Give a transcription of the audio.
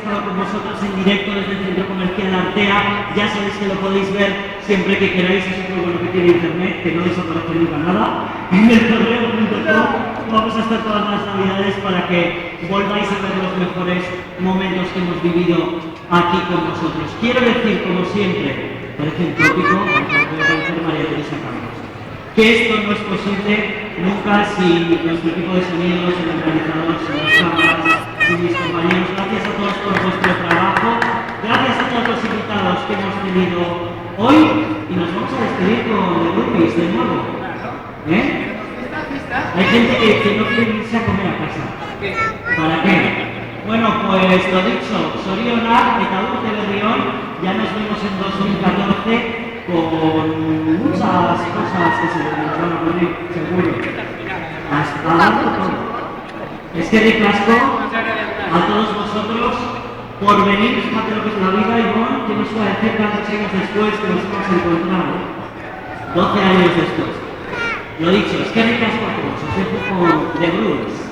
estado con vosotros en directo desde el Centro Comercial Artea. Ya sabéis que lo podéis ver siempre que queráis, es muy bueno que tiene internet, que no desaparece nunca nada. En el correo.com vamos a estar todas las navidades para que volváis a ver los mejores momentos que hemos vivido aquí con vosotros. Quiero decir, como siempre, parece un tópico, María Teresa Campos, que esto no es posible nunca sin nuestro equipo de sonido, sin el organizador, sin las cámaras, sin mis compañeros. Gracias a todos por vuestro trabajo, gracias a todos los invitados que hemos tenido hoy y nos vamos a despedir con The Groupies de nuevo. Hay gente que no quiere irse a comer a casa. ¿Para qué? Bueno, pues lo dicho, Sorionak, eta urte berrión, ya nos vemos en 2014 con muchas cosas que se nos van a poner, seguro. Hasta luego. Es que ricasco a todos vosotros por venir, fíjate lo que es la vida, Ivonne, que nos va a decir tantos años después que nos hemos encontrado. 12 años después. Lo dicho, es que ricasco a todos, os dejo con The Grooves.